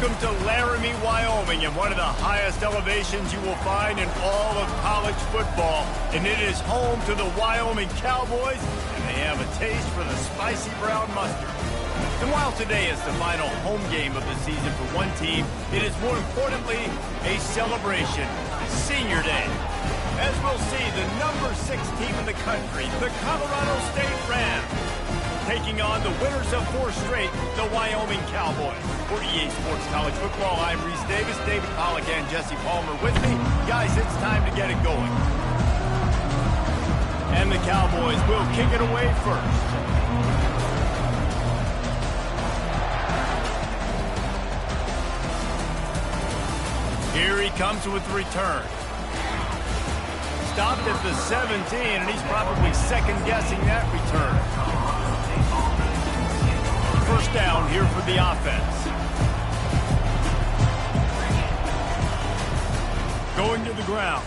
Welcome to Laramie, Wyoming, and one of the highest elevations you will find in all of college football. And it is home to the Wyoming Cowboys, and they have a taste for the spicy brown mustard. And while today is the final home game of the season for one team, it is more importantly a celebration, Senior Day. As we'll see, the number 6 team in the country, the Colorado State Rams, taking on the winners of 4 straight, the Wyoming Cowboys. For EA Sports College Football, I'm Reese Davis, David Pollack, and Jesse Palmer with me. Guys, it's time to get it going. And the Cowboys will kick it away first. Here he comes with the return. Stopped at the 17, and he's probably second-guessing that return. First down here for the offense. Going to the ground.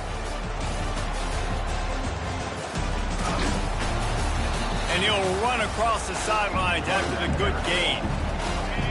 And he'll run across the sidelines after the good gain.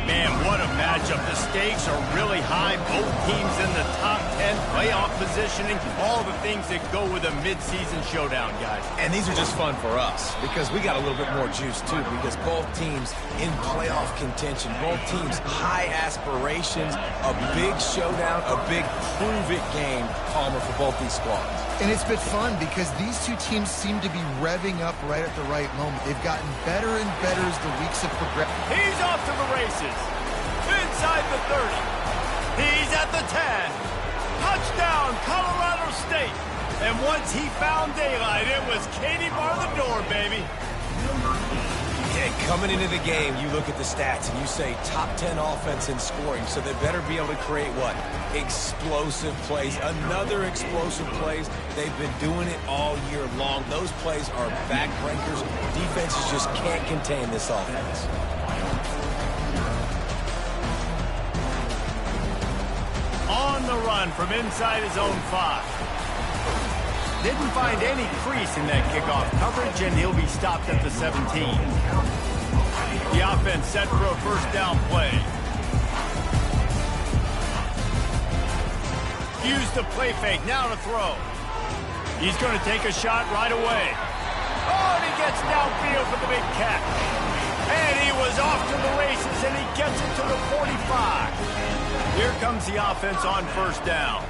Man, what a matchup. The stakes are really high. Both teams in the top 10, playoff positioning, all the things that go with a midseason showdown, guys. And these are just fun for us because we got a little bit more juice, too, because both teams in playoff contention, both teams high aspirations, a big showdown, a big prove-it game, Palmer, for both these squads. And it's been fun because these two teams seem to be revving up right at the right moment. They've gotten better and better as the weeks have progressed. He's off to the races. Inside the 30. He's at the 10. Touchdown, Colorado State. And once he found daylight, it was Katie bar the door, baby. Yeah, coming into the game, you look at the stats and you say top 10 offense in scoring, so they better be able to create what? Explosive plays. Another explosive plays. They've been doing it all year long. Those plays are backbreakers. Defenses just can't contain this offense. On the run from inside his own 5. Didn't find any crease in that kickoff coverage, and he'll be stopped at the 17. The offense set for a first down play. Use the play fake, now to throw. He's going to take a shot right away. Oh, and he gets downfield for the big catch. And he was off to the races, and he gets it to the 45. Here comes the offense on first down.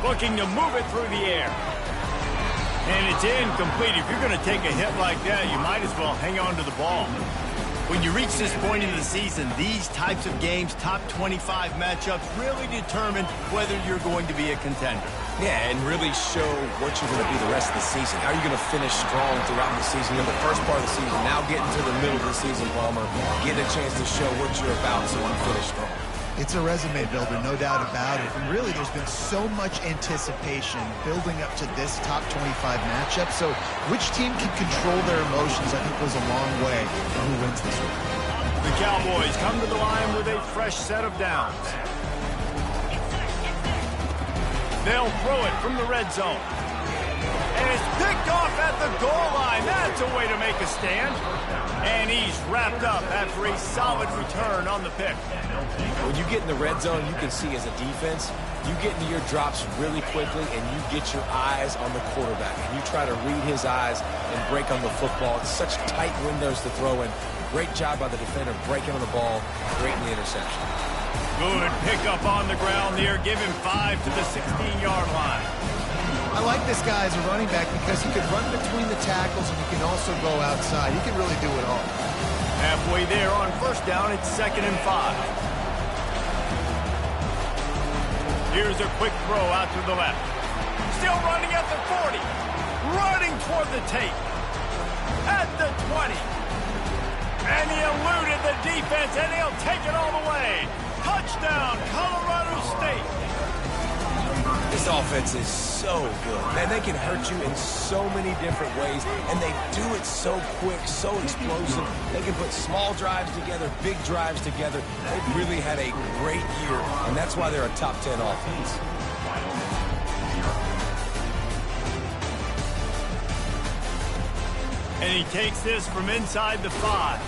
Looking to move it through the air. And it's incomplete. If you're going to take a hit like that, you might as well hang on to the ball. When you reach this point in the season, these types of games, top 25 matchups, really determine whether you're going to be a contender. Yeah, and really show what you're going to be the rest of the season. How are you going to finish strong throughout the season? In the first part of the season, now getting to the middle of the season, Palmer, get a chance to show what you're about so you finish strong. It's a resume builder, no doubt about it. And really, there's been so much anticipation building up to this top 25 matchup. So which team can control their emotions, I think, goes a long way in who wins this one. The Cowboys come to the line with a fresh set of downs. They'll throw it from the red zone. And it's picked off at the goal line. That's a way to make a stand. And he's wrapped up after a solid return on the pick. When you get in the red zone, you can see as a defense, you get into your drops really quickly and you get your eyes on the quarterback. And you try to read his eyes and break on the football. It's such tight windows to throw in. Great job by the defender breaking on the ball, great in the interception. Good pickup on the ground there. Give him 5 to the 16-yard line. I like this guy as a running back because he can run between the tackles and he can also go outside. He can really do it all. Halfway there on first down, it's 2nd and 5. Here's a quick throw out to the left. Still running at the 40. Running toward the tape. At the 20. And he eluded the defense, and he'll take it all the way. Touchdown, Colorado State. This offense is so good. Man, they can hurt you in so many different ways, and they do it so quick, so explosive. They can put small drives together, big drives together. They've really had a great year, and that's why they're a top 10 offense. And he takes this from inside the 5.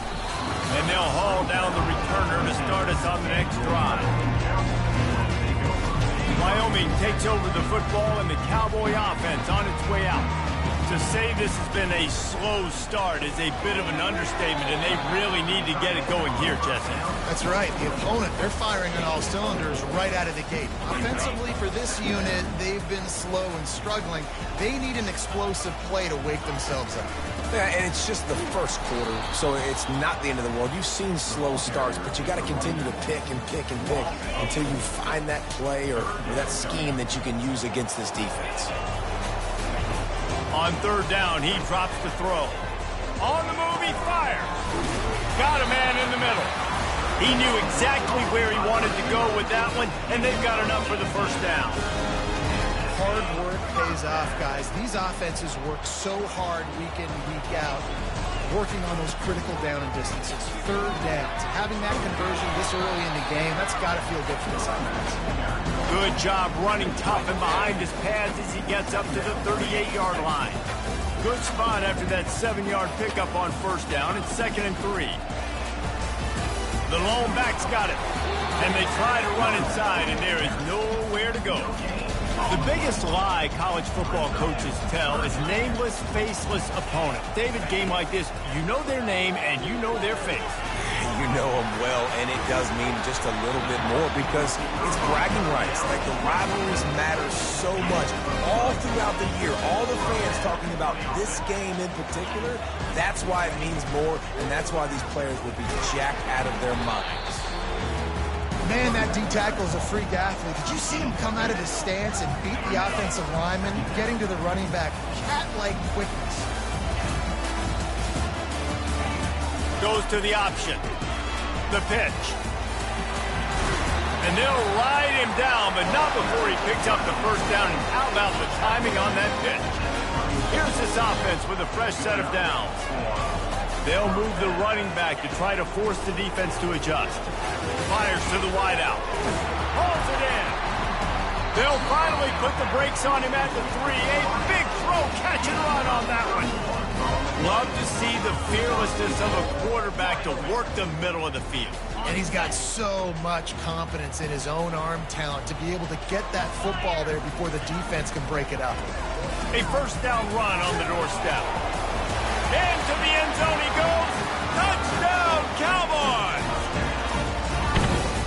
And they'll haul down the returner to start us on the next drive. Wyoming takes over the football and the Cowboy offense on its way out. To say this has been a slow start is a bit of an understatement, and they really need to get it going here, Jesse. That's right. The opponent, they're firing on all cylinders right out of the gate. Offensively, for this unit, they've been slow and struggling. They need an explosive play to wake themselves up. Yeah, and it's just the first quarter, so it's not the end of the world. You've seen slow starts, but you got to continue to pick and pick and pick until you find that play or that scheme that you can use against this defense. On third down, he drops the throw. On the move, he fires. Got a man in the middle. He knew exactly where he wanted to go with that one, and they've got enough for the first down. Hard work pays off, guys. These offenses work so hard week in and week out, working on those critical down and distances. Third downs. Having that conversion this early in the game, that's got to feel good for this offense. Good job running tough and behind his pads as he gets up to the 38-yard line. Good spot after that 7-yard pickup on first down. It's 2nd and 3. The lone back's got it. And they try to run inside, and there is nowhere to go. The biggest lie college football coaches tell is nameless, faceless opponent. David, game like this, you know their name and you know their face. You know them well, and it does mean just a little bit more because it's bragging rights. Like, the rivalries matter so much all throughout the year. All the fans talking about this game in particular, that's why it means more, and that's why these players will be jacked out of their minds. Man, that D-tackle is a freak athlete. Did you see him come out of his stance and beat the offensive lineman, getting to the running back? Cat-like quickness. Goes to the option. The pitch. And they'll ride him down, but not before he picks up the first down. And how about the timing on that pitch? Here's this offense with a fresh set of downs. They'll move the running back to try to force the defense to adjust. Fires to the wideout. Hauls it in. They'll finally put the brakes on him at the 3. A big throw, catch and run on that one. Love to see the fearlessness of a quarterback to work the middle of the field. And he's got so much confidence in his own arm talent to be able to get that football there before the defense can break it up. A first down run on the doorstep. Into the end zone he goes. Touchdown, Cowboys!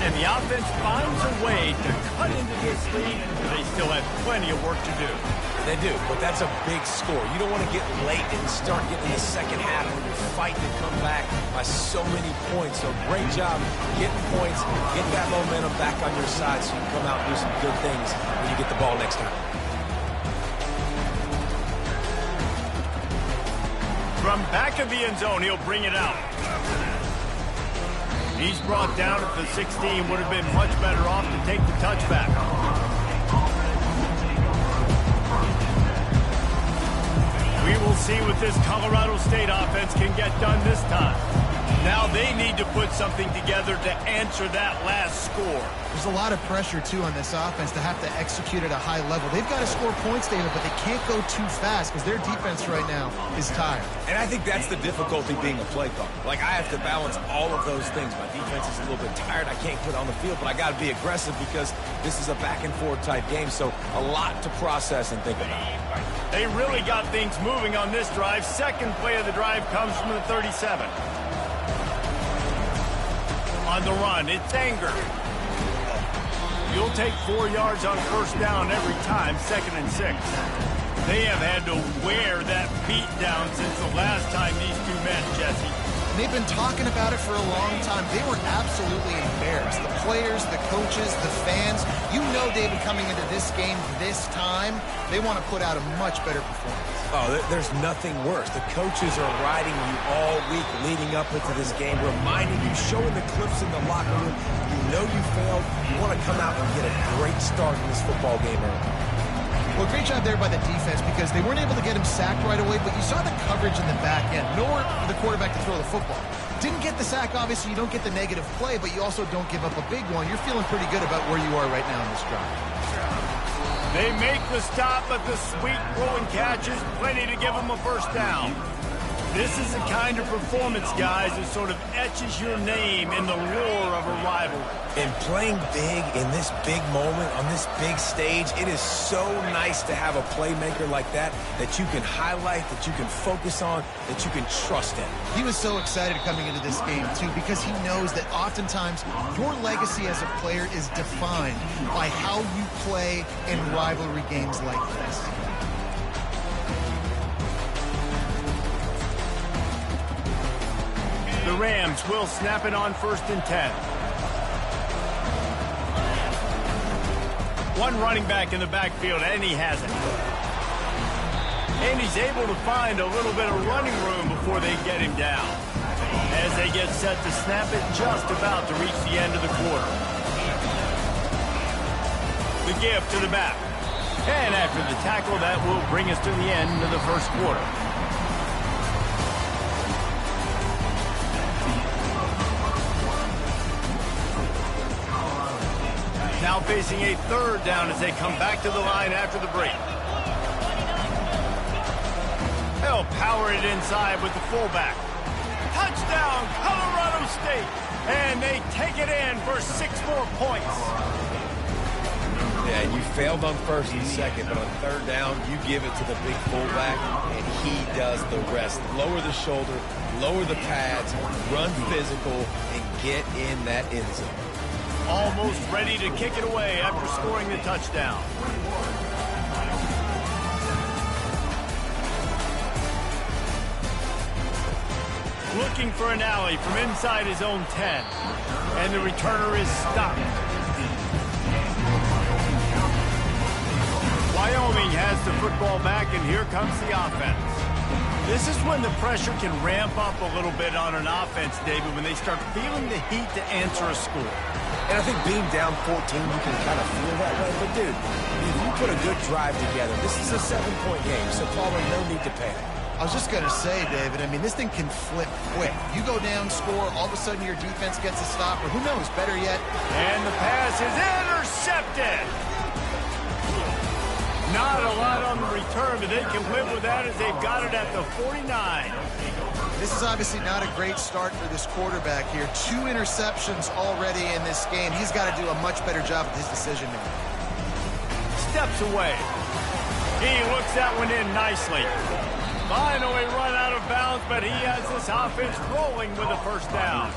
And the offense finds a way to cut into this lead. They still have plenty of work to do. They do, but that's a big score. You don't want to get late and start getting the second half when you're fighting to come back by so many points. So great job getting points, get that momentum back on your side so you can come out and do some good things when you get the ball next time. From back of the end zone, he'll bring it out. He's brought down at the 16. Would have been much better off to take the touchback. We will see what this Colorado State offense can get done this time. Now they need to put something together to answer that last score. There's a lot of pressure, too, on this offense to have to execute at a high level. They've got to score points, David, but they can't go too fast because their defense right now is tired. And I think that's the difficulty being a play caller. Like, I have to balance all of those things. My defense is a little bit tired. I can't put on the field, but I got to be aggressive because this is a back-and-forth type game, so a lot to process and think about. They really got things moving on this drive. Second play of the drive comes from the 37. On the run, it's Anger. You'll take 4 yards on first down every time, 2nd and 6. They have had to wear that beat down since the last time these two met, Jesse. They've been talking about it for a long time. They were absolutely embarrassed. The players, the coaches, the fans. You know, David, coming into this game this time, they want to put out a much better performance. Oh, there's nothing worse. The coaches are riding you all week leading up into this game, reminding you, showing the clips in the locker room. You know you failed. You want to come out and get a great start in this football game early. Well, great job there by the defense because they weren't able to get him sacked right away, but you saw the coverage in the back end. Nowhere for the quarterback to throw the football. Didn't get the sack, obviously. You don't get the negative play, but you also don't give up a big one. You're feeling pretty good about where you are right now in this drive. They make the stop, but the sweet throwing catch is plenty to give them a first down. This is the kind of performance, guys, that sort of etches your name in the lore of a rivalry. And playing big in this big moment, on this big stage, it is so nice to have a playmaker like that you can highlight, that you can focus on, that you can trust in. He was so excited coming into this game, too, because he knows that oftentimes your legacy as a player is defined by how you play in rivalry games like this. The Rams will snap it on 1st and 10. One running back in the backfield, and he has it. And he's able to find a little bit of running room before they get him down. As they get set to snap it, just about to reach the end of the quarter. The give to the back. And after the tackle, that will bring us to the end of the first quarter. Now facing a 3rd down as they come back to the line after the break. They'll power it inside with the fullback. Touchdown, Colorado State! And they take it in for 6 more points. Yeah, you failed on 1st and 2nd, but on 3rd down, you give it to the big fullback, and he does the rest. Lower the shoulder, lower the pads, run physical, and get in that end zone. Almost ready to kick it away after scoring the touchdown. Looking for an alley from inside his own 10. And the returner is stopped. Wyoming has the football back, and here comes the offense. This is when the pressure can ramp up a little bit on an offense, David, when they start feeling the heat to answer a score. And I think being down 14, you can kind of feel that way. But, dude, if you put a good drive together, this is a 7-point game, so Palmer, no need to panic. I was just going to say, David, I mean, this thing can flip quick. You go down, score, all of a sudden your defense gets a stop, or who knows, better yet. And the pass is intercepted. Not a lot on the return, but they can live with that as they've got it at the 49. This is obviously not a great start for this quarterback here. 2 interceptions already in this game. He's got to do a much better job with his decision-making. Steps away. He looks that one in nicely. Finally run out of bounds, but he has this offense rolling with a 1st down.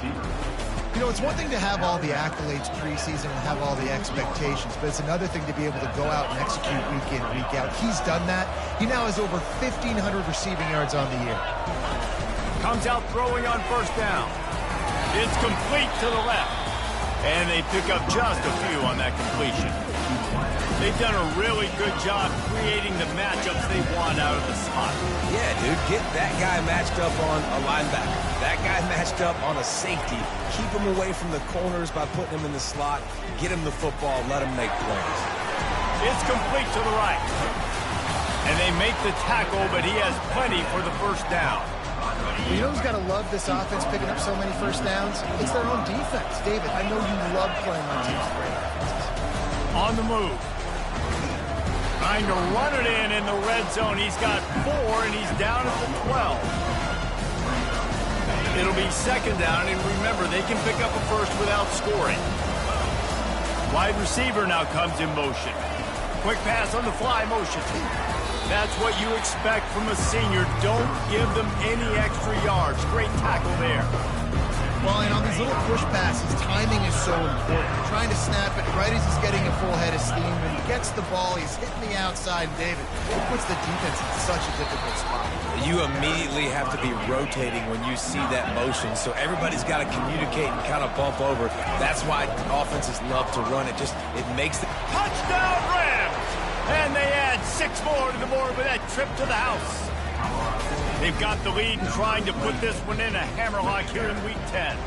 You know, it's one thing to have all the accolades preseason and have all the expectations, but it's another thing to be able to go out and execute week in, week out. He's done that. He now has over 1,500 receiving yards on the year. Comes out throwing on 1st down. It's complete to the left. And they pick up just a few on that completion. They've done a really good job creating the matchups they want out of the slot. Yeah, dude, get that guy matched up on a linebacker. That guy matched up on a safety. Keep him away from the corners by putting him in the slot. Get him the football. Let him make plays. It's complete to the right. And they make the tackle, but he has plenty for the 1st down. You know who's got to love this offense picking up so many 1st downs? It's their own defense. David, I know you love playing on teams with great offenses. On the move. Trying to run it in the red zone. He's got 4, and he's down at the 12. It'll be 2nd down, and remember, they can pick up a 1st without scoring. Wide receiver now comes in motion. Quick pass on the fly motion. That's what you expect from a senior. Don't give them any extra yards. Great tackle there. Well, and on these little push passes, timing is so important. Trying to snap it right as he's getting a full head of steam. When he gets the ball, he's hitting the outside. And David, it puts the defense in such a difficult spot. You immediately have to be rotating when you see that motion, so everybody's got to communicate and kind of bump over. That's why offenses love to run it. It makes the... Touchdown Rams! And they add 6 more to the board with that trip to the house. They've got the lead and trying to put this one in a hammerlock here in Week 10.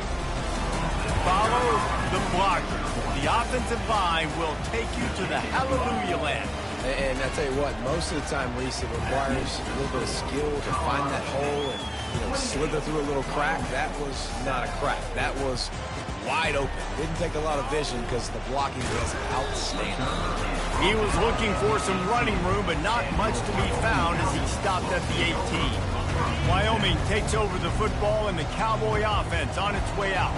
Follow the blockers. The offensive line will take you to the hallelujah land. And I tell you what, most of the time, Reese, it requires a little bit of skill to find that hole and slither through a little crack. That was not a crack. That was wide open. Didn't take a lot of vision because the blocking was outstanding. He was looking for some running room, but not much to be found as he stopped at the 18. Wyoming takes over the football and the Cowboy offense on its way out.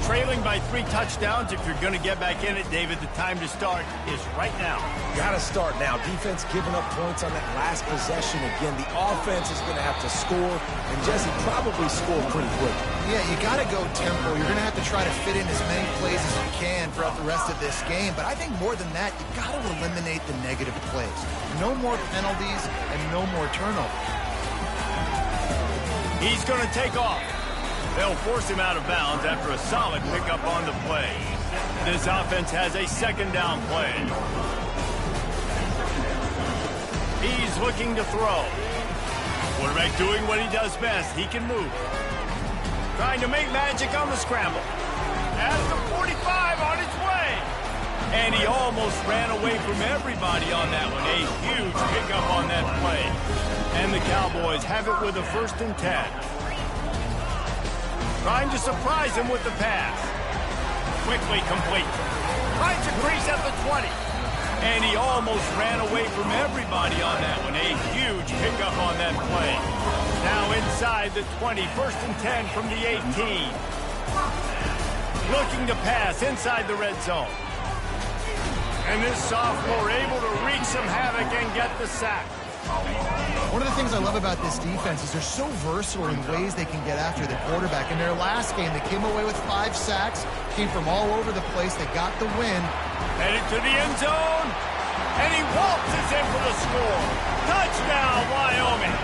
Trailing by 3 touchdowns. If you're going to get back in it, David, the time to start is right now. Got to start now. Defense giving up points on that last possession. Again, the offense is going to have to score, and Jesse probably score pretty quick. Yeah, you got to go tempo. You're going to have to try to fit in as many plays as you can throughout the rest of this game. But I think more than that, you got to eliminate the negative plays. No more penalties and no more turnovers. He's going to take off. They'll force him out of bounds after a solid pickup on the play. This offense has a second down play. He's looking to throw. Quarterback doing what he does best. He can move. Trying to make magic on the scramble. Has the 45 on its way. And he almost ran away from everybody on that one. A huge pickup on that play. And the Cowboys have it with a 1st and 10. Trying to surprise him with the pass. Quickly complete. Finds a crease at the 20. And he almost ran away from everybody on that one. A huge pickup on that play. Now inside the 20. 1st and 10 from the 18. Looking to pass inside the red zone. And this sophomore able to wreak some havoc and get the sack. One of the things I love about this defense is they're so versatile in ways they can get after the quarterback. In their last game, they came away with 5 sacks, came from all over the place. They got the win. Headed to the end zone, and he waltzes in for the score. Touchdown, Wyoming.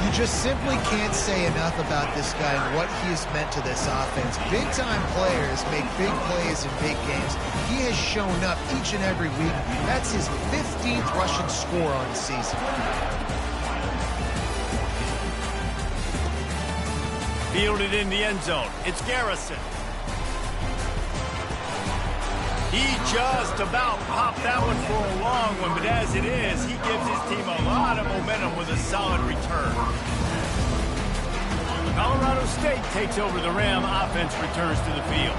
You just simply can't say enough about this guy and what he has meant to this offense. Big-time players make big plays in big games. He has shown up each and every week. That's his 15th rushing score on the season. Fielded in the end zone. It's Garrison. He just about popped that one for a long one, but as it is, he gives his team a lot of momentum with a solid return. Colorado State takes over the Ram. Offense returns to the field.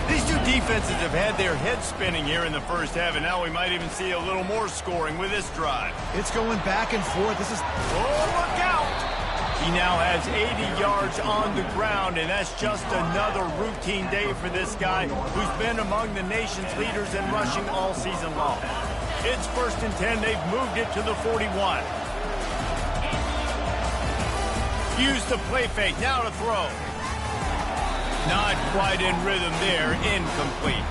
These two defenses have had their heads spinning here in the first half, and now we might even see a little more scoring with this drive. It's going back and forth. This is... Oh, look out! He now has 80 yards on the ground, and that's just another routine day for this guy who's been among the nation's leaders in rushing all season long. It's 1st and 10. They've moved it to the 41. Used the play fake. Now to throw. Not quite in rhythm there. Incomplete.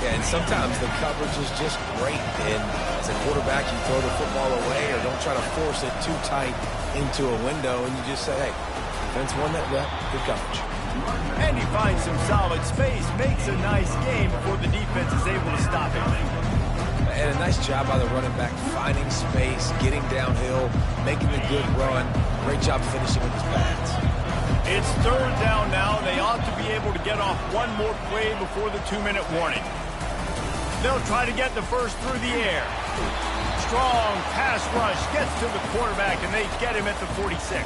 Yeah, and sometimes the coverage is just great. And as a quarterback, you throw the football away or don't try to force it too tight into a window, and you just say, hey, defense won that, yeah, good coverage. And he finds some solid space, makes a nice game before the defense is able to stop him. And a nice job by the running back, finding space, getting downhill, making a good run. Great job finishing with his pads. It's 3rd down now. They ought to be able to get off one more play before the 2-minute warning. They'll try to get the first through the air. Strong pass rush gets to the quarterback, and they get him at the 46.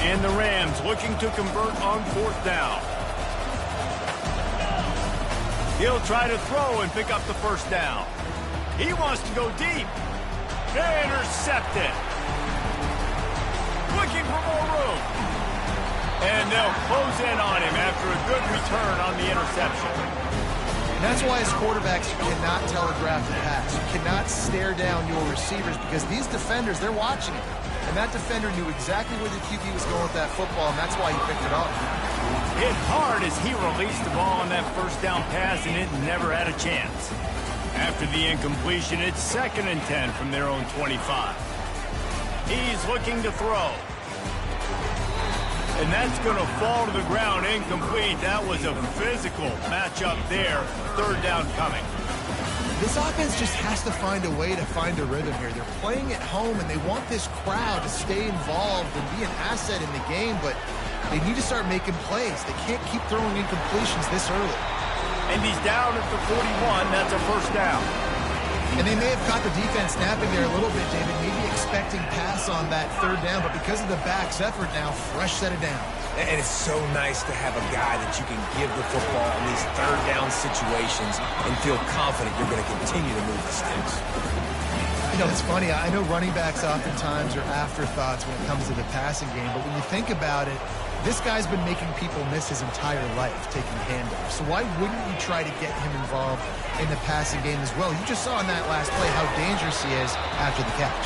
And the Rams looking to convert on 4th down. He'll try to throw and pick up the 1st down. He wants to go deep. Intercepted. Looking for more room. And they'll close in on him after a good return on the interception. And that's why as quarterbacks, you cannot telegraph the pass. You cannot stare down your receivers because these defenders, they're watching it. And that defender knew exactly where the QB was going with that football, and that's why he picked it up. Hit hard as he released the ball on that 1st down pass, and it never had a chance. After the incompletion, it's 2nd and 10 from their own 25. He's looking to throw. And that's going to fall to the ground incomplete. That was a physical matchup there. 3rd down coming. This offense just has to find a way to find a rhythm here. They're playing at home, and they want this crowd to stay involved and be an asset in the game, but they need to start making plays. They can't keep throwing incompletions this early. And he's down at the 41. That's a 1st down. And they may have caught the defense snapping there a little bit, David, maybe expecting pass on that third down, but because of the back's effort now, fresh set of downs. And it's so nice to have a guy that you can give the football in these third down situations and feel confident you're going to continue to move the sticks. You know, it's funny. I know running backs oftentimes are afterthoughts when it comes to the passing game, but when you think about it, this guy's been making people miss his entire life taking handoffs. So why wouldn't you try to get him involved in the passing game as well? You just saw in that last play how dangerous he is after the catch.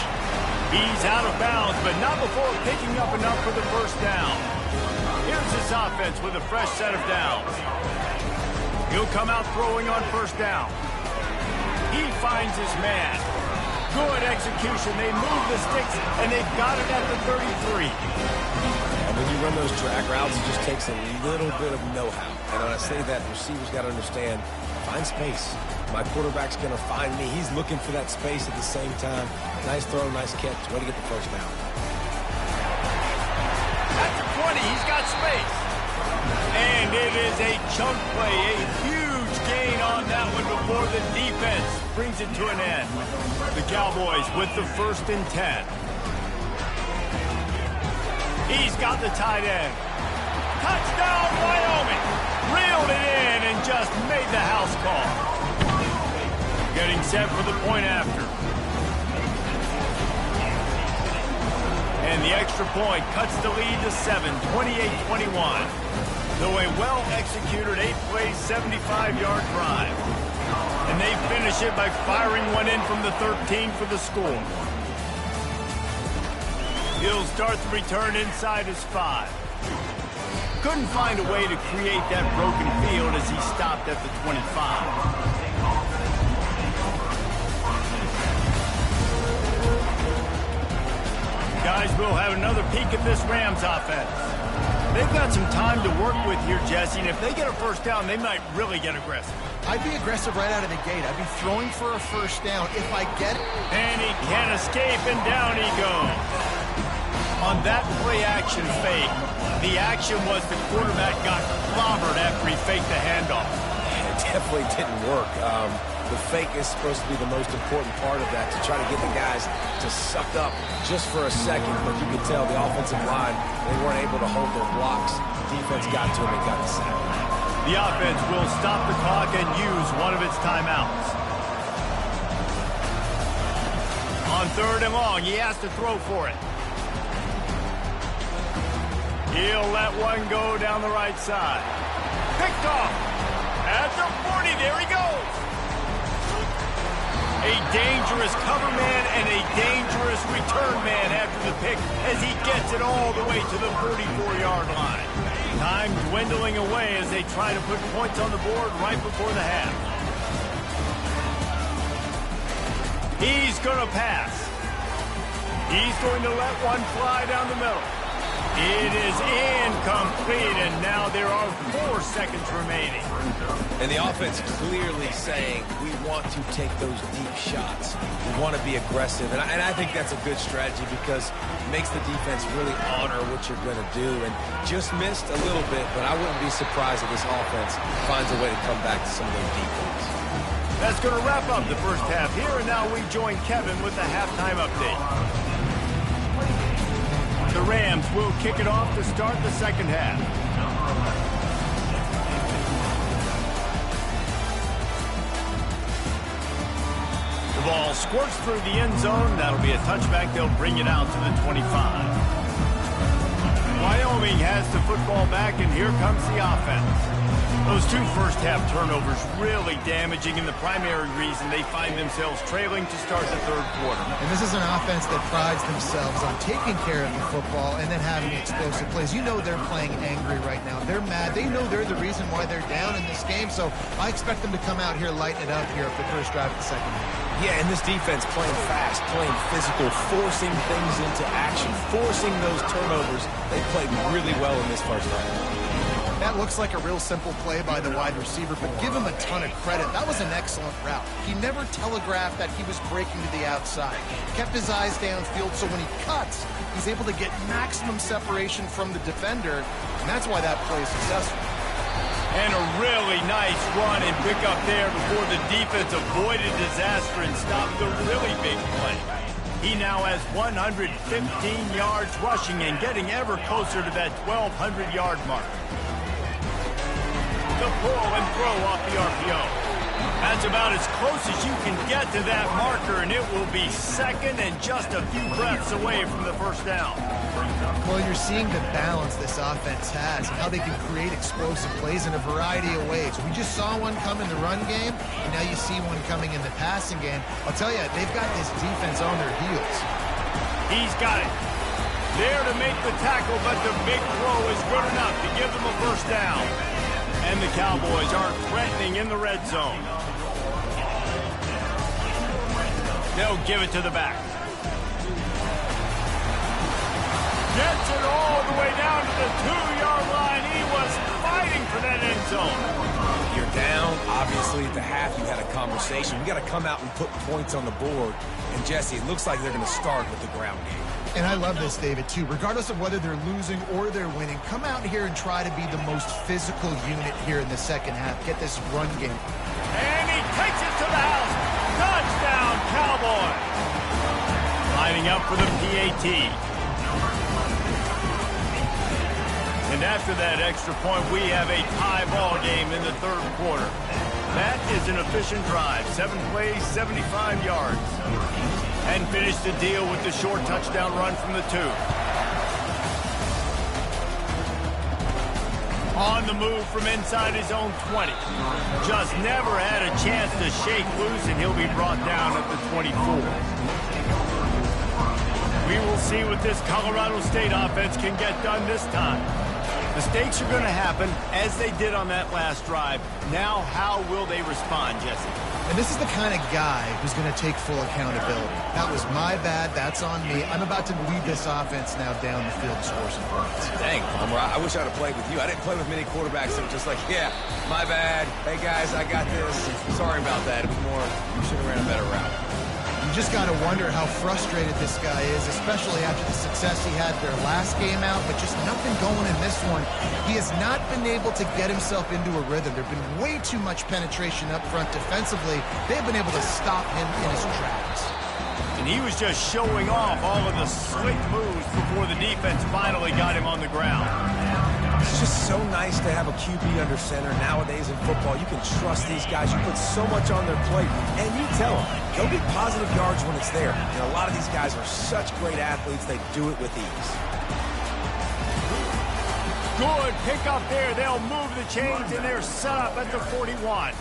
He's out of bounds, but not before picking up enough for the first down. Here's his offense with a fresh set of downs. He'll come out throwing on first down. He finds his man. Good execution. They move the sticks, and they've got it at the 33. And when you run those drag routes, it just takes a little bit of know-how. And when I say that, receivers got to understand, find space. My quarterback's going to find me. He's looking for that space at the same time. Nice throw, nice catch. Way to get the first down. At the 20, he's got space. And it is a chunk play, a huge gain on that one before the defense brings it to an end. The Cowboys with the 1st and 10. He's got the tight end. Touchdown, Wyoming. Reeled it in and just made the house call. Getting set for the point after. And the extra point cuts the lead to 7, 28-21. Though a well-executed 8-play, 75-yard drive. And they finish it by firing one in from the 13 for the score. He'll start the return inside his 5. Couldn't find a way to create that broken field as he stopped at the 25. Guys, we'll have another peek at this Rams offense. They've got some time to work with here, Jesse, and if they get a first down, they might really get aggressive. I'd be aggressive right out of the gate. I'd be throwing for a first down if I get it. And he can't escape, and down he goes. On that play-action fake, the action was the quarterback got clobbered after he faked the handoff. It definitely didn't work. The fake is supposed to be the most important part of that, to try to get the guys to suck up just for a second. But you can tell the offensive line, they weren't able to hold their blocks. Defense got to him and got the sack. The offense will stop the clock and use one of its timeouts. On 3rd and long, he has to throw for it. He'll let one go down the right side. Picked off. At the 40, there he goes. A dangerous cover man and a dangerous return man after the pick as he gets it all the way to the 44-yard line. Time dwindling away as they try to put points on the board right before the half. He's going to pass. He's going to let one fly down the middle. It is incomplete, and now there are 4 seconds remaining. And the offense clearly saying, we want to take those deep shots. We want to be aggressive. And I think that's a good strategy because it makes the defense really honor what you're going to do. And just missed a little bit, but I wouldn't be surprised if this offense finds a way to come back to some of those deep ones. That's going to wrap up the first half here, and now we join Kevin with the halftime update. The Rams will kick it off to start the second half. The ball squirts through the end zone. That'll be a touchback. They'll bring it out to the 25. Wyoming has the football back, and here comes the offense. Those 2 first-half turnovers really damaging, and the primary reason they find themselves trailing to start the 3rd quarter. And this is an offense that prides themselves on taking care of the football and then having explosive plays. You know they're playing angry right now. They're mad. They know they're the reason why they're down in this game, so I expect them to come out here, lighten it up here for the first drive of the second half. Yeah, and this defense playing fast, playing physical, forcing things into action, forcing those turnovers. They played really well in this first half. That looks like a real simple play by the wide receiver, but give him a ton of credit. That was an excellent route. He never telegraphed that he was breaking to the outside. Kept his eyes downfield, so when he cuts, he's able to get maximum separation from the defender, and that's why that play is successful. And a really nice run and pick up there before the defense avoided disaster and stopped the really big play. He now has 115 yards rushing and getting ever closer to that 1,200-yard mark. The pull and throw off the RPO. That's about as close as you can get to that marker, and it will be second and just a few breaths away from the first down. Well, you're seeing the balance this offense has and how they can create explosive plays in a variety of ways. We just saw one come in the run game, and now you see one coming in the passing game. I'll tell you, they've got this defense on their heels. He's got it. There to make the tackle, but the big throw is good enough to give them a first down. And the Cowboys aren't threatening in the red zone. They'll give it to the back. Gets it all the way down to the 2-yard line. He was fighting for that end zone. You're down. Obviously, at the half, you had a conversation. We got to come out and put points on the board. And, Jesse, it looks like they're going to start with the ground game. And I love this, David, too. Regardless of whether they're losing or they're winning, come out here and try to be the most physical unit here in the second half. Get this run game. And he takes it to the house. Touchdown, Cowboys. Lining up for the PAT. And after that extra point, we have a tie ball game in the third quarter. That is an efficient drive. 7 plays, 75 yards. And finish the deal with the short touchdown run from the 2. On the move from inside his own 20. Just never had a chance to shake loose, and he'll be brought down at the 24. We will see what this Colorado State offense can get done this time. Mistakes are going to happen, as they did on that last drive. Now, how will they respond, Jesse? And this is the kind of guy who's going to take full accountability. That was my bad. That's on me. I'm about to lead this offense now down the field to score some points. Dang, I wish I'd have played with you. I didn't play with many quarterbacks that were just like, yeah, my bad. Hey, guys, I got this. Sorry about that. It was more, you should have ran a better route. You just got to wonder how frustrated this guy is, especially after the success he had their last game out, but just nothing going in this one. He has not been able to get himself into a rhythm. There's been way too much penetration up front defensively. They've been able to stop him in his tracks. And he was just showing off all of the slick moves before the defense finally got him on the ground. It's just so nice to have a QB under center. Nowadays in football, you can trust these guys. You put so much on their plate, and you tell them they'll get positive yards when it's there. And a lot of these guys are such great athletes, they do it with ease. Good pick up there. They'll move the chains, and they're set up at the 41.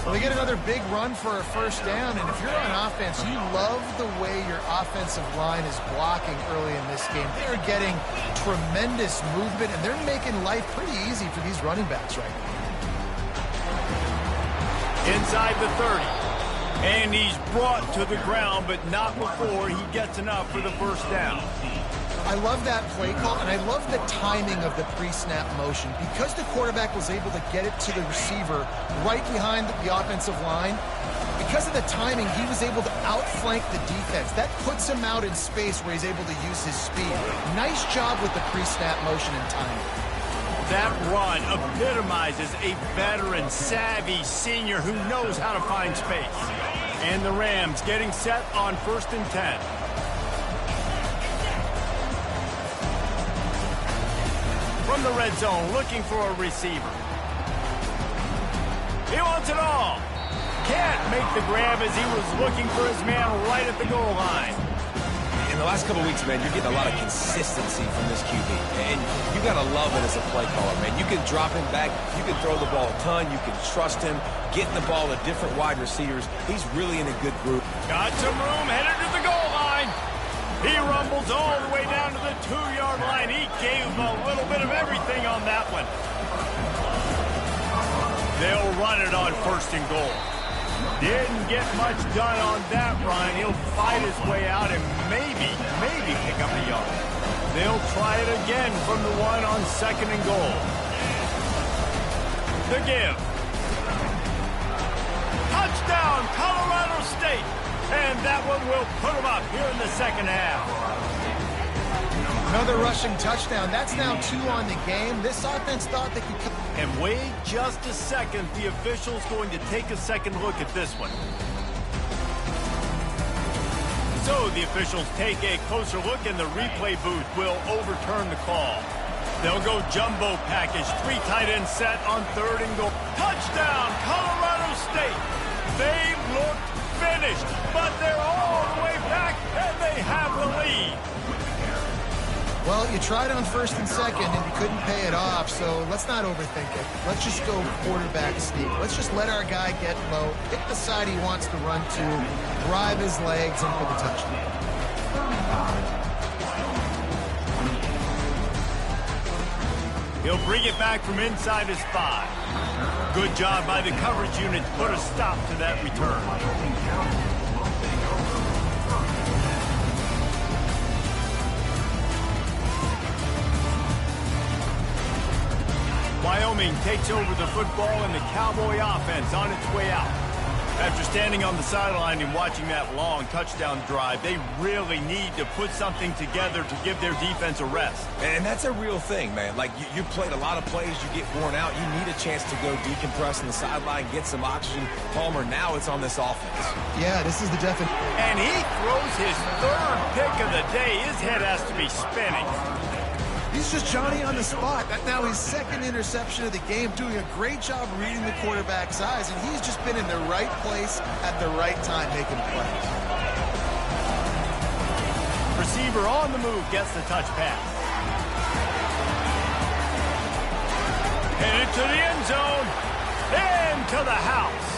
Well, they get another big run for a first down, and if you're on offense, you love the way your offensive line is blocking early in this game. They're getting tremendous movement, and they're making life pretty easy for these running backs right now. Inside the 30. And he's brought to the ground, but not before he gets enough for the first down. I love that play call, and I love the timing of the pre-snap motion. Because the quarterback was able to get it to the receiver right behind the offensive line, because of the timing, he was able to outflank the defense. That puts him out in space where he's able to use his speed. Nice job with the pre-snap motion and timing. That run epitomizes a veteran, savvy senior who knows how to find space. And the Rams getting set on 1st and 10. From the red zone, looking for a receiver. He wants it all. Can't make the grab as he was looking for his man right at the goal line. In the last couple of weeks, man, you're getting a lot of consistency from this QB. And you got to love it as a play caller, man. You can drop him back. You can throw the ball a ton. You can trust him. Getting the ball to different wide receivers. He's really in a good group. Got some room, headed to the goal line. He rumbles all the way down to the 2-yard line. He gave him a little bit of everything on that one. They'll run it on 1st and goal. Didn't get much done on that run. He'll fight his way out and maybe pick up a yard. They'll try it again from the 1 on 2nd and goal. The give. Touchdown, Colorado State. And that one will put them up here in the second half. Another rushing touchdown. That's now 2 on the game. This offense thought they could... And wait just a second. The official's going to take a second look at this one. So the officials take a closer look, and the replay booth will overturn the call. They'll go jumbo package, 3 tight end set on 3rd and goal. Touchdown, Colorado State. They looked finished, but they're all the way back, and they have the lead. Well, you tried on 1st and 2nd, and you couldn't pay it off, so let's not overthink it. Let's just go quarterback sneak. Let's just let our guy get low, pick the side he wants to run to, drive his legs, and for the touchdown. He'll bring it back from inside his 5. Good job by the coverage unit to put a stop to that return. Wyoming takes over the football, and the Cowboy offense on its way out. After standing on the sideline and watching that long touchdown drive, they really need to put something together to give their defense a rest. And that's a real thing, man. Like, you played a lot of plays, you get worn out, you need a chance to go decompress on the sideline, get some oxygen. Palmer, now it's on this offense. Yeah, this is the definition. And he throws his 3rd pick of the day. His head has to be spinning. He's just Johnny on the spot. That now his 2nd interception of the game, doing a great job reading the quarterback's eyes, and he's just been in the right place at the right time making plays. Receiver on the move gets the touch pass. Headed to the end zone. Into the house.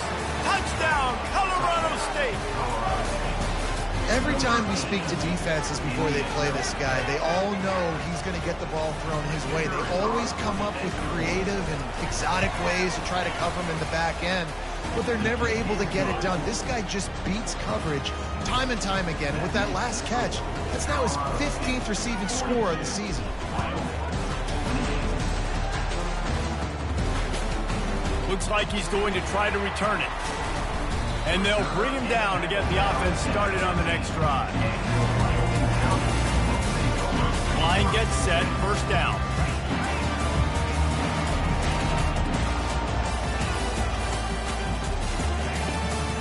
Touchdown, Colorado State. Every time we speak to defenses before they play this guy, they all know he's going to get the ball thrown his way. They always come up with creative and exotic ways to try to cover him in the back end, but they're never able to get it done. This guy just beats coverage time and time again. And with that last catch, that's now his 15th receiving score of the season. Looks like he's going to try to return it. And they'll bring him down to get the offense started on the next drive. Line gets set, 1st down.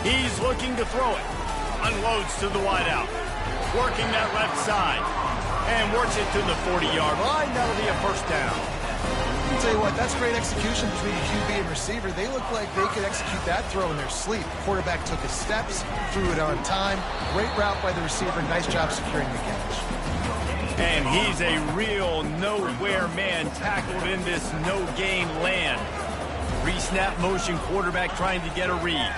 He's looking to throw it. Unloads to the wideout. Working that left side. And works it to the 40-yard line. That'll be a 1st down. I'll tell you what, that's great execution between the QB and receiver. They look like they could execute that throw in their sleep. The quarterback took his steps, threw it on time. Great route by the receiver. Nice job securing the catch. And he's a real nowhere man, tackled in this no-gain land. Re-snap motion, quarterback trying to get a read.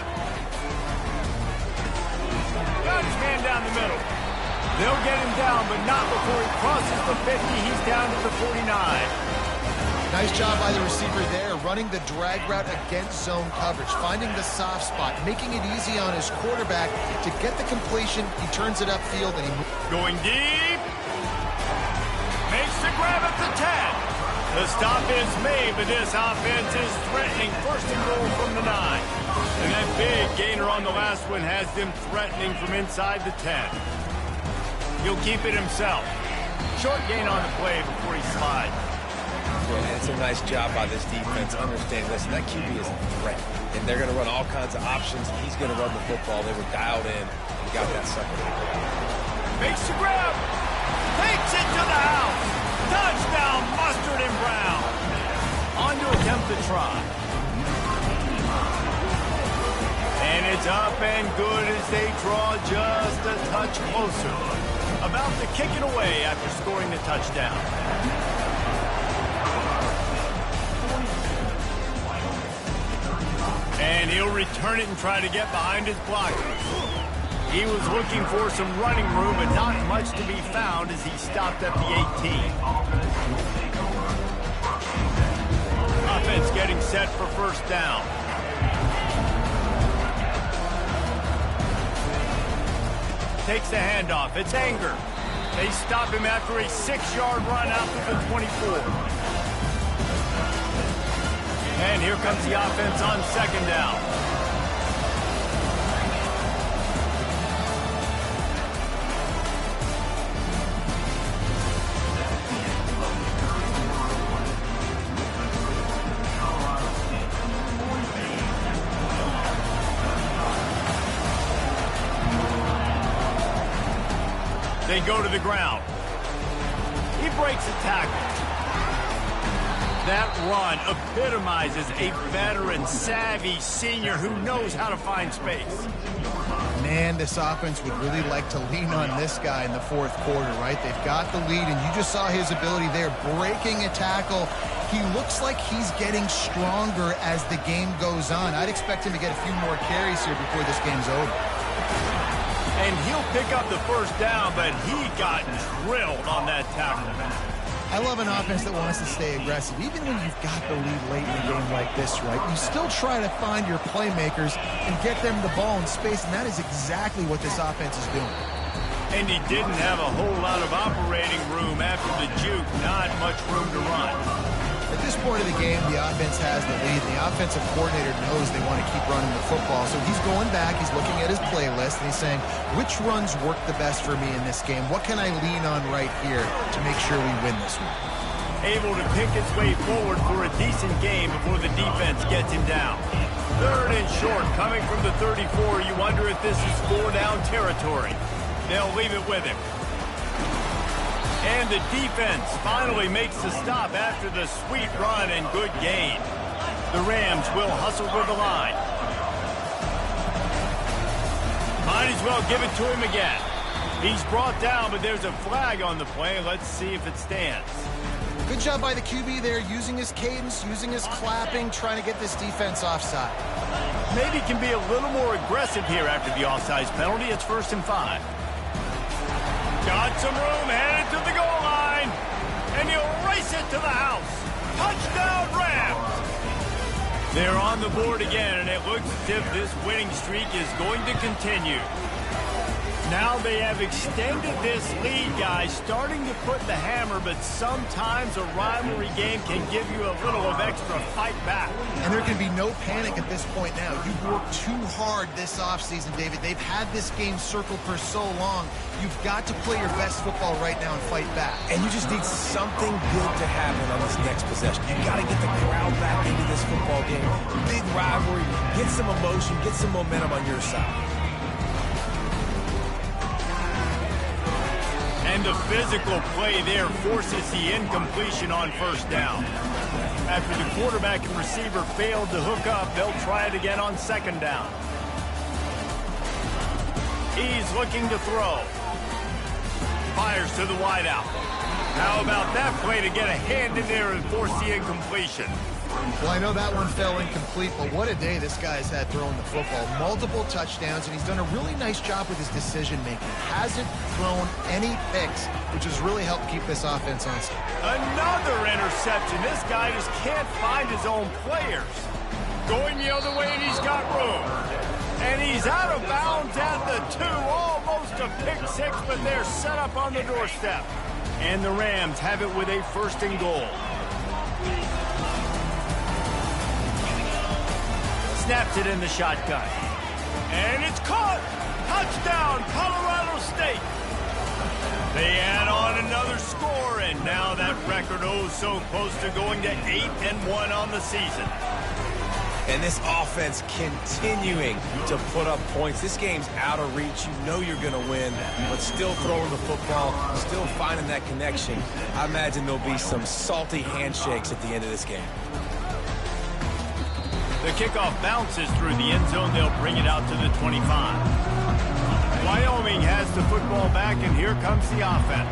Got his man down the middle. They'll get him down, but not before he crosses the 50. He's down to the 49. Nice job by the receiver there, running the drag route against zone coverage, finding the soft spot, making it easy on his quarterback to get the completion. He turns it upfield and he going deep. Makes the grab at the 10. The stop is made, but this offense is threatening 1st and goal from the 9. And that big gainer on the last one has them threatening from inside the 10. He'll keep it himself. Short gain on the play before he slides. Yeah, it's a nice job by this defense. Understand, listen, that QB is a threat. And they're going to run all kinds of options. He's going to run the football. They were dialed in and got that sucker. Makes the grab. Takes it to the house. Touchdown, Mustard and Brown. On to attempt the try. And it's up and good as they draw just a touch closer. About to kick it away after scoring the touchdown. And he'll return it and try to get behind his blockers. He was looking for some running room, but not much to be found as he stopped at the 18. Offense getting set for 1st down. Takes the handoff. It's Anger. They stop him after a 6-yard run out to the 24. And here comes the offense on 2nd down. They go to the ground. He breaks a tackle. That run epitomizes a veteran, savvy senior who knows how to find space. Man, this offense would really like to lean on this guy in the fourth quarter, right? They've got the lead, and you just saw his ability there, breaking a tackle. He looks like he's getting stronger as the game goes on. I'd expect him to get a few more carries here before this game's over. And he'll pick up the first down, but he got drilled on that tackle. I love an offense that wants to stay aggressive. Even when you've got the lead late in a game like this, right, you still try to find your playmakers and get them the ball in space, and that is exactly what this offense is doing. And he didn't have a whole lot of operating room after the juke, not much room to run. At this point of the game, the offense has the lead. The offensive coordinator knows they want to keep running the football, so he's going back, he's looking at his playlist, and he's saying, which runs work the best for me in this game? What can I lean on right here to make sure we win this one? Able to pick his way forward for a decent game before the defense gets him down. Third and short, coming from the 34. You wonder if this is 4-down territory. They'll leave it with him. And the defense finally makes the stop after the sweet run and good gain. The Rams will hustle with the line. Might as well give it to him again. He's brought down, but there's a flag on the play. Let's see if it stands. Good job by the QB there, using his cadence, using his clapping, trying to get this defense offside. Maybe can be a little more aggressive here after the offsides penalty. It's 1st and 5. Got some room, headed to the goal line, and he'll race it to the house. Touchdown, Rams! They're on the board again, and it looks as if this winning streak is going to continue. Now they have extended this lead, guys, starting to put the hammer, but sometimes a rivalry game can give you a little of extra fight back. And there can be no panic at this point now. You've worked too hard this offseason, David. They've had this game circled for so long. You've got to play your best football right now and fight back. And you just need something good to happen on this next possession. You got to get the crowd back into this football game. Big rivalry. Get some emotion. Get some momentum on your side. And the physical play there forces the incompletion on 1st down. After the quarterback and receiver failed to hook up, they'll try it again on 2nd down. He's looking to throw. Fires to the wideout. How about that play to get a hand in there and force the incompletion? Well, I know that one fell incomplete, but what a day this guy's had throwing the football. Multiple touchdowns, and he's done a really nice job with his decision-making. Hasn't thrown any picks, which has really helped keep this offense on schedule. Another interception. This guy just can't find his own players. Going the other way, and he's got room. And he's out of bounds at the 2. Almost a pick 6, but they're set up on the doorstep. And the Rams have it with a 1st and goal. Snaps it in the shotgun. And it's caught! Touchdown, Colorado State! They add on another score, and now that record so close to going to 8-1 on the season. And this offense continuing to put up points. This game's out of reach. You know you're going to win, but still throwing the football, still finding that connection. I imagine there'll be some salty handshakes at the end of this game. The kickoff bounces through the end zone. They'll bring it out to the 25. Wyoming has the football back, and here comes the offense.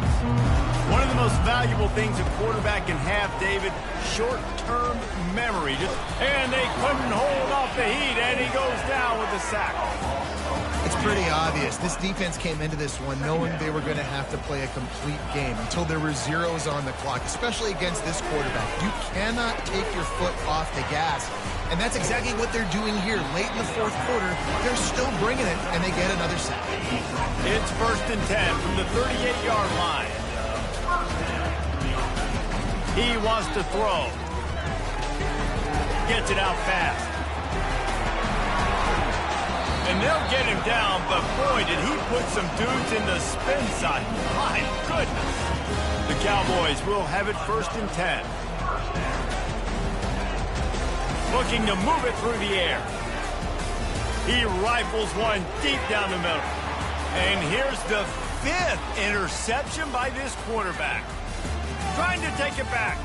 One of the most valuable things a quarterback can have, David, short-term memory. And they couldn't hold off the heat, and he goes down with the sack. It's pretty obvious. This defense came into this one knowing they were going to have to play a complete game until there were zeros on the clock, especially against this quarterback. You cannot take your foot off the gas. And that's exactly what they're doing here. Late in the fourth quarter, they're still bringing it, and they get another sack. It's 1st and 10 from the 38-yard line. He wants to throw. Gets it out fast. And they'll get him down, but boy, did he put some dudes in the spin side. My goodness. The Cowboys will have it 1st and 10. Looking to move it through the air. He rifles one deep down the middle. And here's the 5th interception by this quarterback. Trying to take it back.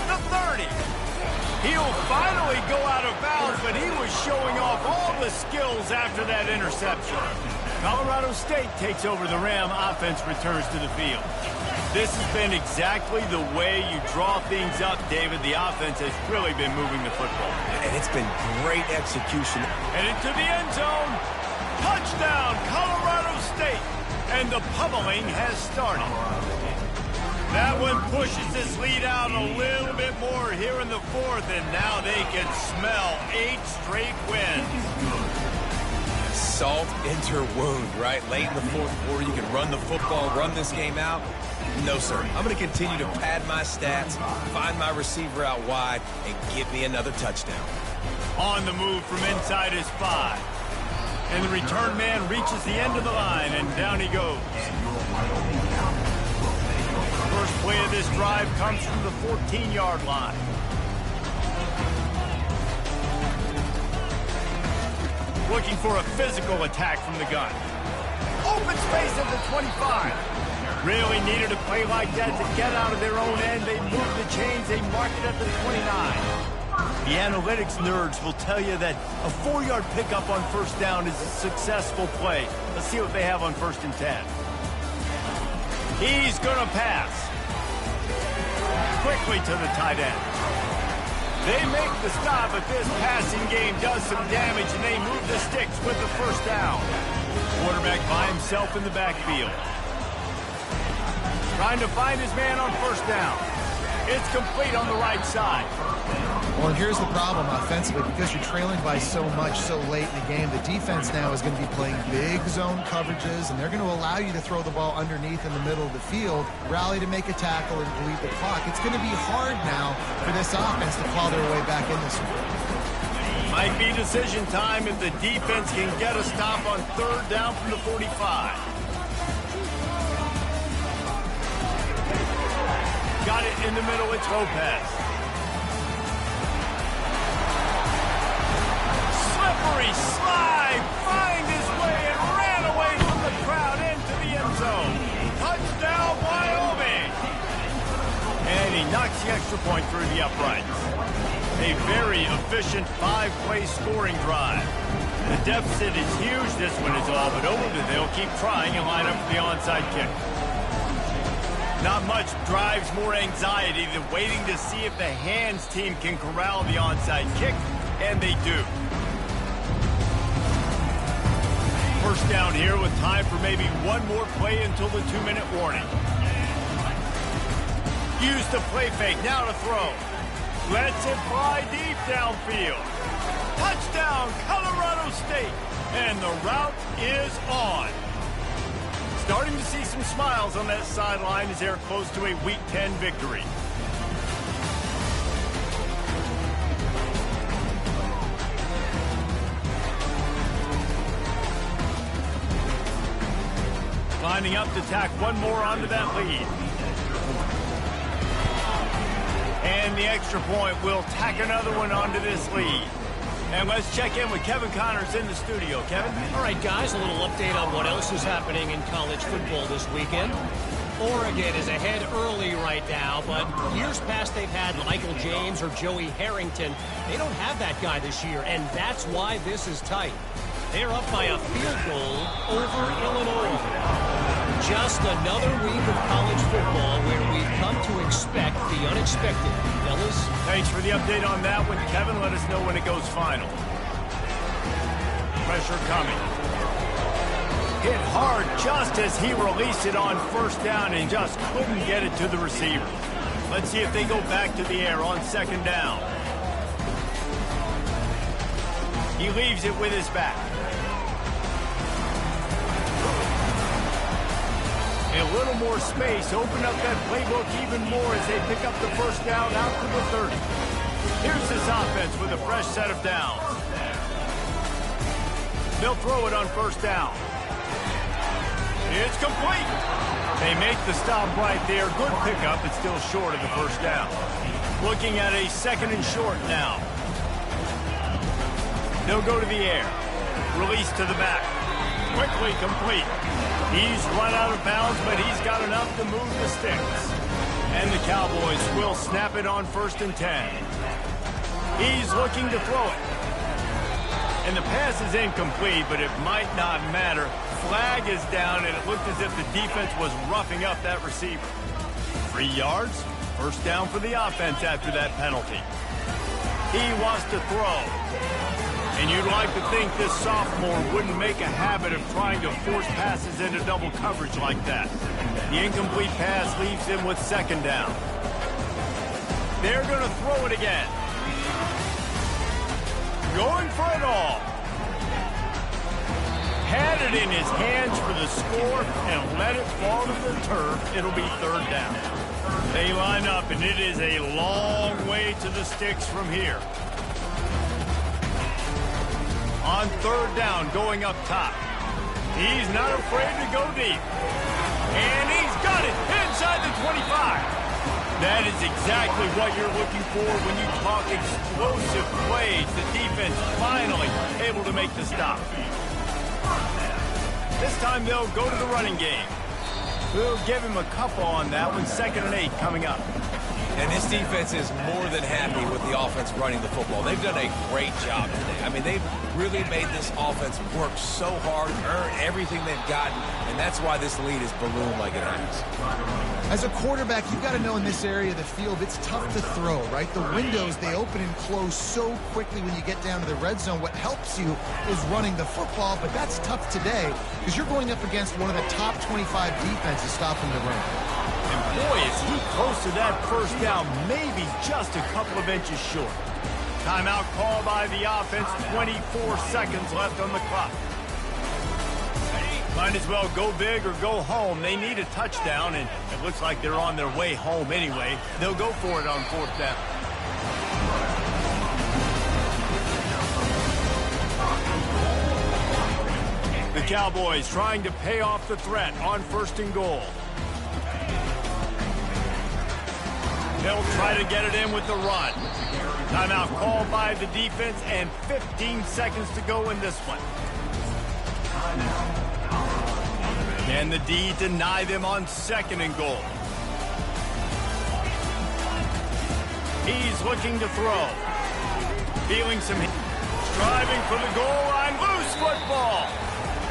The 30. He'll finally go out of bounds, but he was showing off all the skills after that interception. Colorado State takes over the Ram. Offense returns to the field. This has been exactly the way you draw things up, David. The offense has really been moving the football. And it's been great execution. And into the end zone. Touchdown, Colorado State. And the pummeling has started. That one pushes this lead out a little bit more here in the 4th, and now they can smell 8 straight wins. Salt into wound, right? Late in the 4th quarter, you can run the football, run this game out. No, sir. I'm going to continue to pad my stats, find my receiver out wide, and get me another touchdown. On the move from inside his 5. And the return man reaches the end of the line, and down he goes. First play of this drive comes from the 14-yard line. Looking for a physical attack from the gun. Open space at the 25. Really needed a play like that to get out of their own end. They move the chains. They mark it at the 29. The analytics nerds will tell you that a 4-yard pickup on first down is a successful play. Let's see what they have on 1st and 10. He's going to pass. Quickly to the tight end. They make the stop, but this passing game does some damage, and they move the sticks with the first down. Quarterback by himself in the backfield. Trying to find his man on first down. It's complete on the right side. Well, and here's the problem offensively. Because you're trailing by so much so late in the game, the defense now is going to be playing big zone coverages, and they're going to allow you to throw the ball underneath in the middle of the field, rally to make a tackle, and bleed the clock. It's going to be hard now for this offense to claw their way back in this one. Might be decision time if the defense can get a stop on 3rd down from the 45. Got it in the middle. It's Lopez. Slippery slide, find his way and ran away from the crowd into the end zone. Touchdown, Wyoming. And he knocks the extra point through the uprights. A very efficient 5-play scoring drive. The deficit is huge. This one is all but over, but they'll keep trying and line up for the onside kick. Not much drives more anxiety than waiting to see if the hands team can corral the onside kick, and they do. First down here with time for maybe one more play until the 2-minute warning. Use the play fake, now to throw. Lets it fly deep downfield. Touchdown, Colorado State, and the route is on. Starting to see some smiles on that sideline as they're close to a Week 10 victory. Lining up to tack one more onto that lead. And the extra point will tack another one onto this lead. And let's check in with Kevin Connors in the studio. Kevin? All right, guys, a little update on what else is happening in college football this weekend. Oregon is ahead early right now, but years past they've had Michael James or Joey Harrington. They don't have that guy this year, and that's why this is tight. They're up by a field goal over Illinois. Just another week of college football where we've come to expect the unexpected. Fellas? Thanks for the update on that one, Kevin. Let us know when it goes final. Pressure coming. Hit hard just as he released it on first down and just couldn't get it to the receiver. Let's see if they go back to the air on 2nd down. He leaves it with his back. A little more space, open up that playbook even more as they pick up the first down out to the 30. Here's this offense with a fresh set of downs. They'll throw it on first down. It's complete. They make the stop right there. Good pickup, but still short of the first down. Looking at a 2nd and short now. They'll go to the air. Release to the back. quickly complete. He's run out of bounds, but he's got enough to move the sticks. And the Cowboys will snap it on 1st and 10. He's looking to throw it. And the pass is incomplete, but it might not matter. Flag is down, and it looked as if the defense was roughing up that receiver. 3 yards, 1st down for the offense after that penalty. He wants to throw. And you'd like to think this sophomore wouldn't make a habit of trying to force passes into double coverage like that. The incomplete pass leaves him with 2nd down. They're going to throw it again. Going for it all. Had it in his hands for the score and let it fall to the turf. It'll be 3rd down. They line up, and it is a long way to the sticks from here. On 3rd down, going up top. He's not afraid to go deep. And he's got it inside the 25. That is exactly what you're looking for when you talk explosive plays. The defense finally able to make the stop. This time they'll go to the running game. We'll give him a couple on that one. 2nd and 8 coming up. And this defense is more than happy with the offense running the football. They've done a great job today. I mean, they've really made this offense work so hard, earn everything they've gotten, and that's why this lead is ballooned like it has. As a quarterback, you've got to know in this area of the field, it's tough to throw, right? The windows, they open and close so quickly when you get down to the red zone. What helps you is running the football, but that's tough today because you're going up against one of the top 25 defenses stopping the run. And boy, is he close to that 1st down, maybe just a couple of inches short. Timeout call by the offense, 24 seconds left on the clock. Might as well go big or go home. They need a touchdown, and it looks like they're on their way home anyway. They'll go for it on 4th down. The Cowboys trying to pay off the threat on 1st and goal. They'll try to get it in with the run. Timeout called by the defense, and 15 seconds to go in this one. Can the D deny them on 2nd and goal? He's looking to throw. Feeling some heat. Driving for the goal line. Loose football.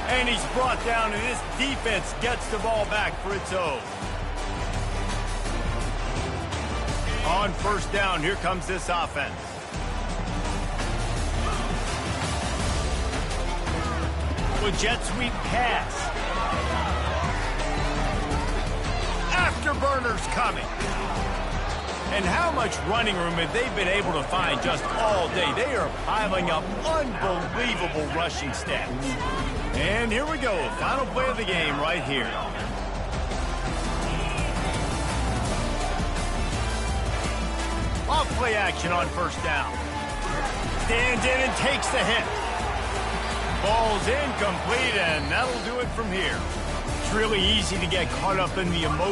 And he's brought down, and this defense gets the ball back for its own. On 1st down, here comes this offense. With jet sweep pass. Afterburners coming. And how much running room have they been able to find just all day? They are piling up unbelievable rushing stats. And here we go, final play of the game right here. Off play action on 1st down. Stands in and takes the hit. Ball's incomplete, and that'll do it from here. It's really easy to get caught up in the emotion